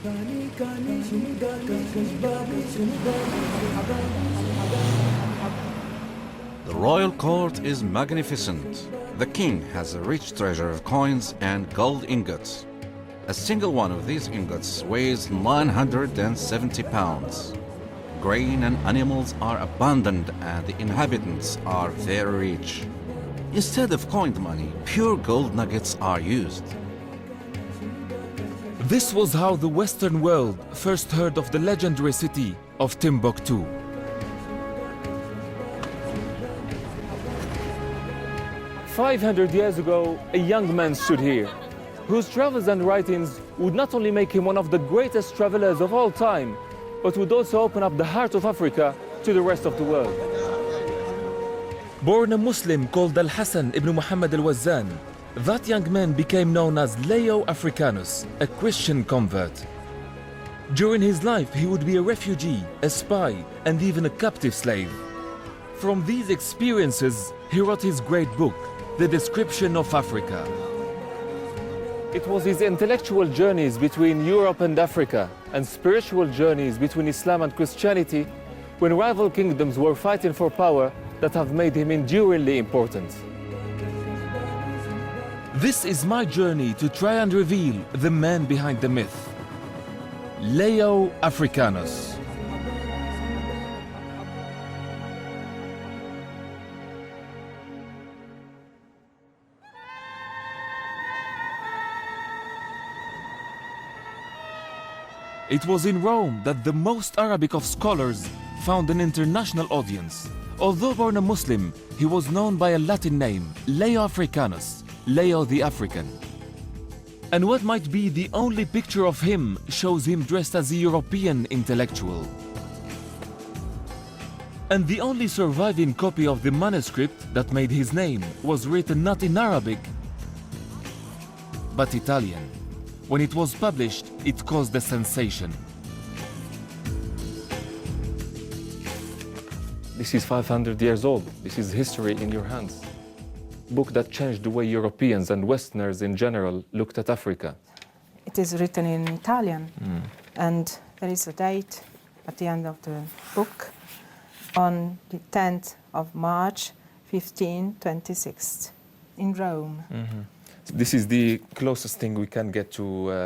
The royal court is magnificent. The king has a rich treasure of coins and gold ingots. A single one of these ingots weighs 970 pounds. Grain and animals are abundant and the inhabitants are very rich. Instead of coined money, pure gold nuggets are used. This was how the Western world first heard of the legendary city of Timbuktu. "500 years ago, a young man stood here, whose travels and writings would not only make him one of the greatest travelers of all time, but would also open up the heart of Africa to the rest of the world." Born a Muslim called Al-Hassan ibn Muhammad al-Wazzan, that young man became known as Leo Africanus, a Christian convert. During his life, he would be a refugee, a spy, and even a captive slave. From these experiences, he wrote his great book, The Description of Africa. It was his intellectual journeys between Europe and Africa and spiritual journeys between Islam and Christianity, when rival kingdoms were fighting for power, that have made him enduringly important. This is my journey to try and reveal the man behind the myth, Leo Africanus. It was in Rome that the most Arabic of scholars found an international audience. Although born a Muslim, he was known by a Latin name, Leo Africanus, Leo the African. And what might be the only picture of him shows him dressed as a European intellectual. And the only surviving copy of the manuscript that made his name was written not in Arabic, but Italian. When it was published, it caused a sensation. This is 500 years old. This is history in your hands. Book that changed the way Europeans and Westerners in general looked at Africa. It is written in Italian, and there is a date at the end of the book on the 10th of March, 1526, in Rome. This is the closest thing we can get to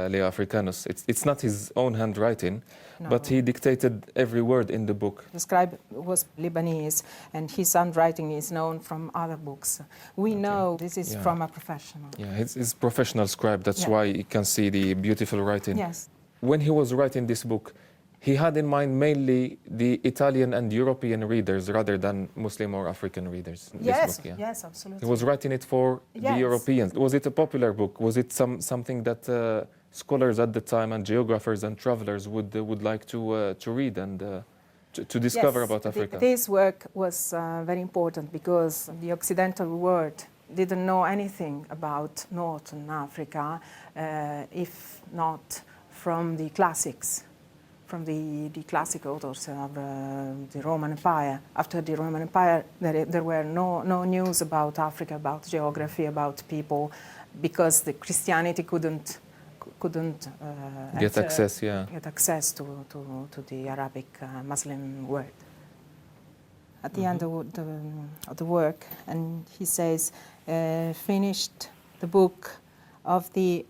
Leo Africanus. It's not his own handwriting, No. but he dictated every word in the book. The scribe was Lebanese, and his handwriting is known from other books. We know this is from a professional. Yeah, he's professional scribe. That's Yeah. why you can see the beautiful writing. Yes. When he was writing this book, he had in mind mainly the Italian and European readers rather than Muslim or African readers. Yes, Book, yeah. yes, absolutely. He was writing it for the Yes. Europeans. Was it a popular book? Was it something that scholars at the time and geographers and travelers would like to read and to discover Yes, about Africa? This work was very important because the Occidental world didn't know anything about Northern Africa, if not from the classics, from the classic authors of the Roman Empire. After the Roman Empire, there were no news about Africa, about geography, about people, because the Christianity couldn't Get access, yeah. Get access to the Arabic Muslim world. At the end of the work, and he says, finished the book of the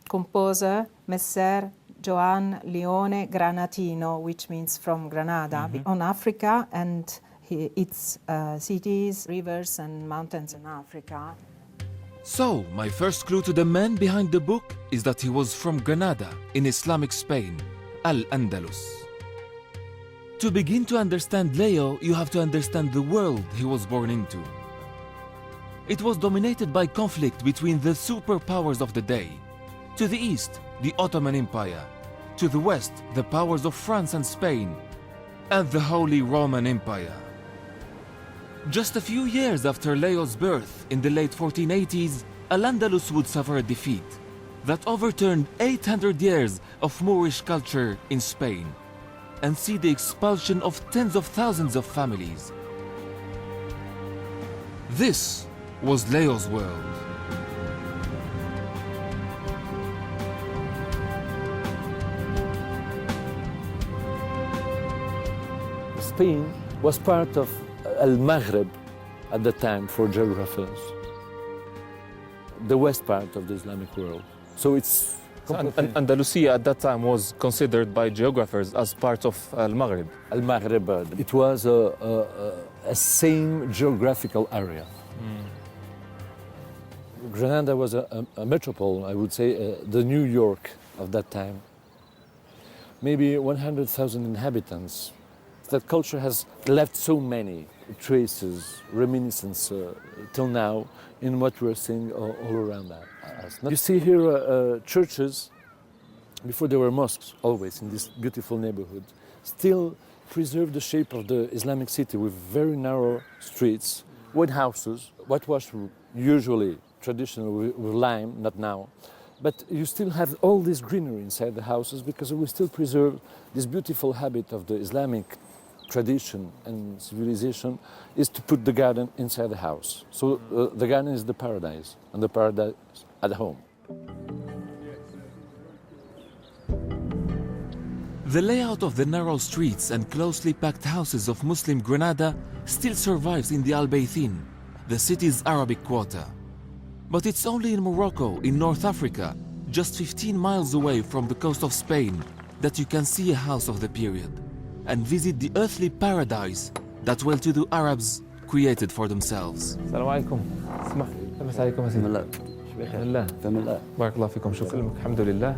composer Messer Joan Leone Granatino, which means from Granada, on Africa and its cities, rivers and mountains in Africa. So, my first clue to the man behind the book is that he was from Granada, in Islamic Spain, Al-Andalus. To begin to understand Leo, you have to understand the world he was born into. It was dominated by conflict between the superpowers of the day. To the east, the Ottoman Empire. To the west, the powers of France and Spain. And the Holy Roman Empire. Just a few years after Leo's birth, in the late 1480s, Al-Andalus would suffer a defeat that overturned 800 years of Moorish culture in Spain and see the expulsion of tens of thousands of families. This was Leo's world. Spain was part of Al-Maghreb at the time for geographers, the west part of the Islamic world. So it's Andalusia at that time was considered by geographers as part of Al-Maghreb. Al-Maghreb. It was a same geographical area. Granada was a metropole, I would say, the New York of that time. Maybe 100,000 inhabitants. That culture has left so many traces, reminiscences till now in what we're seeing all around us. You see here churches, before there were mosques, always in this beautiful neighborhood, still preserve the shape of the Islamic city with very narrow streets, wide houses, whitewashed usually traditional with lime, not now. But you still have all this greenery inside the houses because we still preserve this beautiful habit of the Islamic tradition and civilization is to put the garden inside the house. So the garden is the paradise, and the paradise at home. The layout of the narrow streets and closely packed houses of Muslim Granada still survives in the Albaythin, the city's Arabic quarter. But it's only in Morocco, in North Africa, just 15 miles away from the coast of Spain, that you can see a house of the period and visit the earthly paradise that well-to-do Arabs created for themselves. السلام عليكم. اسمح لمس عليكم يا سيدي. الله الله الله بارك الله فيكم شكرا الحمد لله.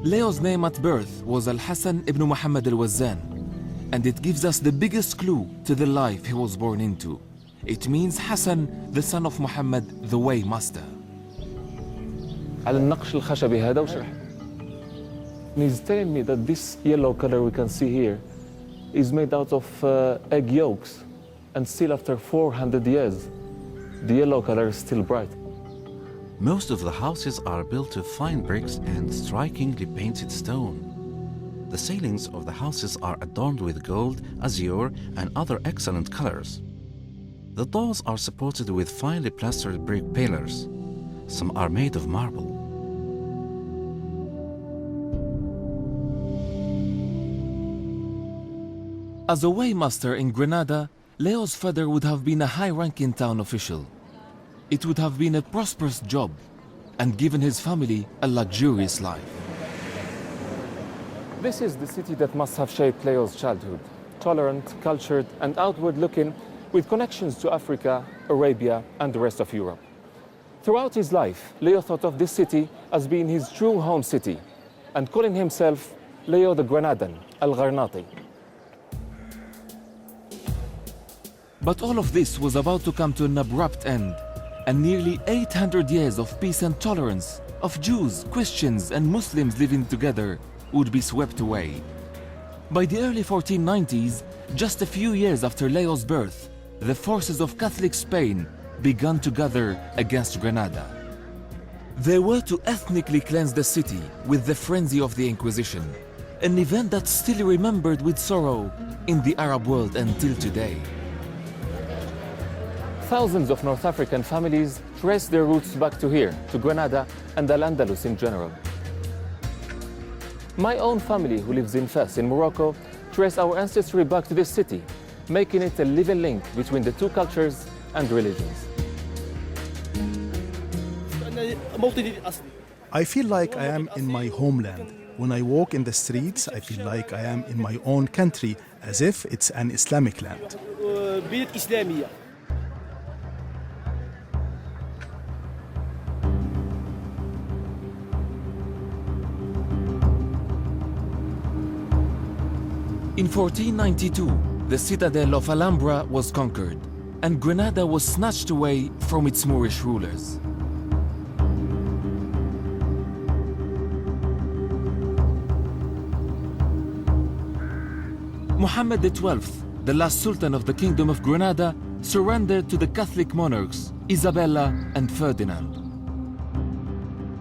Leo's name at birth was Al-Hassan ibn Muhammad al-Wazzan, and it gives us the biggest clue to the life he was born into. It means Hassan, the son of Muhammad, the way master. على النقش الخشبي هذا وشرح. He's telling me that this yellow color we can see here is made out of egg yolks, and still after 400 years, the yellow color is still bright. Most of the houses are built of fine bricks and strikingly painted stone. The ceilings of the houses are adorned with gold, azure, and other excellent colors. The doors are supported with finely plastered brick pillars. Some are made of marble. As a waymaster in Granada, Leo's father would have been a high-ranking town official. It would have been a prosperous job and given his family a luxurious life. This is the city that must have shaped Leo's childhood. Tolerant, cultured, and outward-looking, with connections to Africa, Arabia, and the rest of Europe. Throughout his life, Leo thought of this city as being his true home city, and calling himself Leo the Granadan, Al-Gharnati. But all of this was about to come to an abrupt end, and nearly 800 years of peace and tolerance, of Jews, Christians, and Muslims living together, would be swept away. By the early 1490s, just a few years after Leo's birth, the forces of Catholic Spain began to gather against Granada. They were to ethnically cleanse the city with the frenzy of the Inquisition, an event that's still remembered with sorrow in the Arab world until today. Thousands of North African families trace their roots back to here, to Granada and Al-Andalus in general. My own family, who lives in Fes in Morocco, trace our ancestry back to this city, making it a living link between the two cultures and religions. I feel like I am in my homeland. When I walk in the streets, I feel like I am in my own country, as if it's an Islamic land. In 1492, the citadel of Alhambra was conquered, and Granada was snatched away from its Moorish rulers. Muhammad XII, the last Sultan of the Kingdom of Granada, surrendered to the Catholic monarchs Isabella and Ferdinand.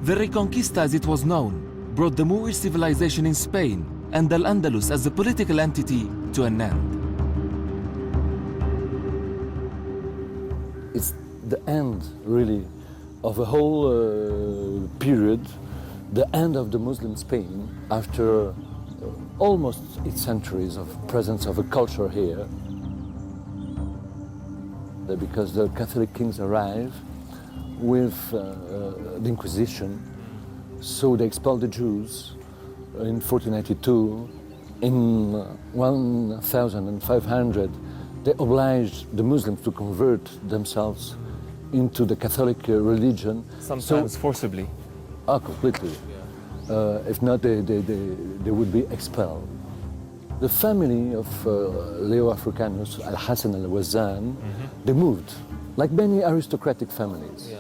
The Reconquista, as it was known, brought the Moorish civilization in Spain and Al-Andalus as a political entity to an end. It's the end, really, of a whole period, the end of the Muslim Spain after almost 8 centuries of presence of a culture here. Because the Catholic kings arrive with the Inquisition, so they expelled the Jews in 1492. In 1500, they obliged the Muslims to convert themselves into the Catholic religion. Sometimes forcibly. Completely. If not, they would be expelled. The family of Leo Africanus, Al-Hassan al-Wazan, they moved, like many aristocratic families.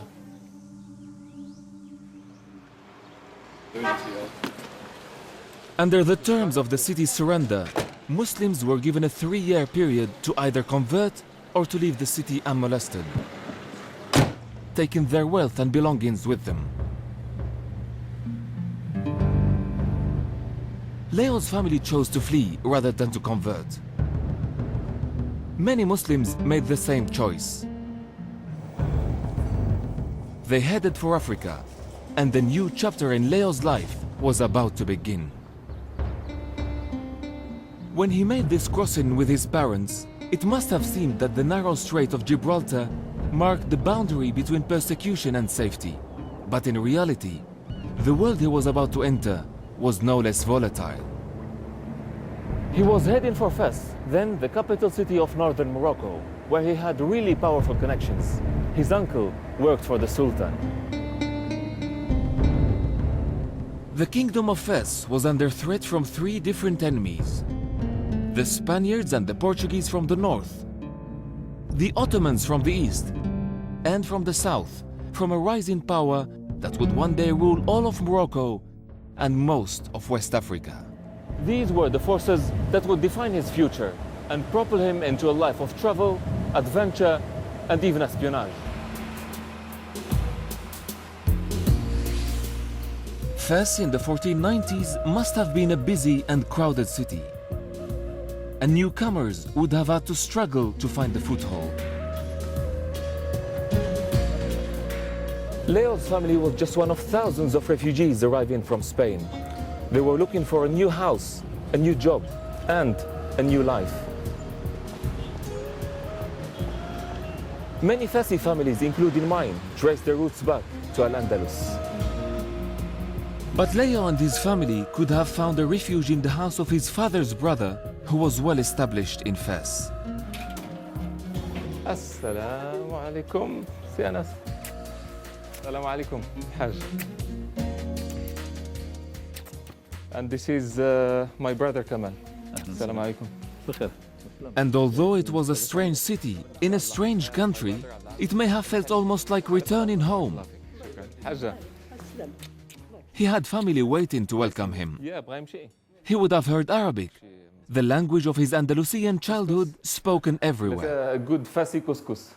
Under the terms of the city's surrender, Muslims were given a 3-year period to either convert or to leave the city unmolested, taking their wealth and belongings with them. Leo's family chose to flee rather than to convert. Many Muslims made the same choice. They headed for Africa, and the new chapter in Leo's life was about to begin. When he made this crossing with his parents, it must have seemed that the narrow Strait of Gibraltar marked the boundary between persecution and safety. But in reality, the world he was about to enter was no less volatile. He was heading for Fes, then the capital city of northern Morocco, where he had really powerful connections. His uncle worked for the Sultan. The kingdom of Fes was under threat from 3 different enemies: the Spaniards and the Portuguese from the north, the Ottomans from the east, and from the south, from a rising power that would one day rule all of Morocco and most of West Africa. These were the forces that would define his future and propel him into a life of travel, adventure, and even espionage. Fes in the 1490s must have been a busy and crowded city, and newcomers would have had to struggle to find a foothold. Leo's family was just one of thousands of refugees arriving from Spain. They were looking for a new house, a new job, and a new life. Many Fesi families, including mine, trace their roots back to Al-Andalus. But Leo and his family could have found a refuge in the house of his father's brother, who was well established in Fes. Assalamu alaikum, Si Anas. Assalamu alaikum, Hajj. And this is my brother Kamal. Assalamu alaikum. And although it was a strange city, in a strange country, it may have felt almost like returning home. He had family waiting to welcome him. He would have heard Arabic, the language of his Andalusian childhood spoken everywhere. A good Fasi couscous.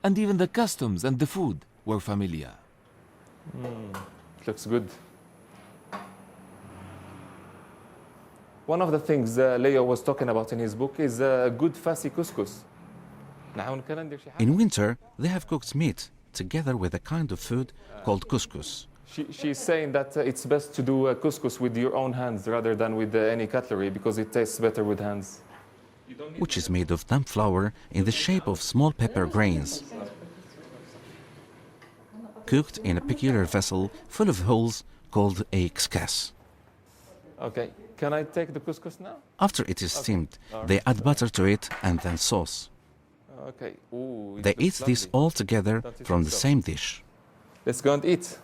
And even the customs and the food were familiar. Looks good. One of the things Leo was talking about in his book is a good Fasi couscous. In winter, they have cooked meat together with a kind of food called couscous. She's saying that it's best to do a couscous with your own hands rather than with any cutlery because it tastes better with hands. Which is made of damp flour in the shape of small pepper grains, cooked in a peculiar vessel full of holes called a kskas. Okay, can I take the couscous now? After it is steamed, they add butter to it and then sauce. Okay. Ooh, They eat this all together from the same dish. Let's go and eat.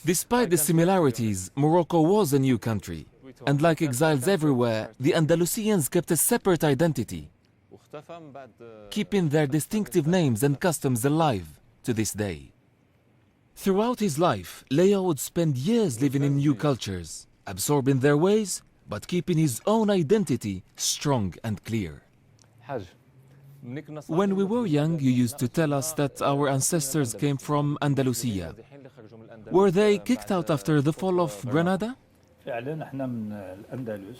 Despite the similarities, Morocco was a new country. And like exiles everywhere, the Andalusians kept a separate identity, keeping their distinctive names and customs alive to this day. Throughout his life, Leo would spend years living in new cultures, absorbing their ways, but keeping his own identity strong and clear. When we were young, you used to tell us that our ancestors came from Andalusia. Were they kicked out after the fall of Granada? فعلا احنا من الأندلس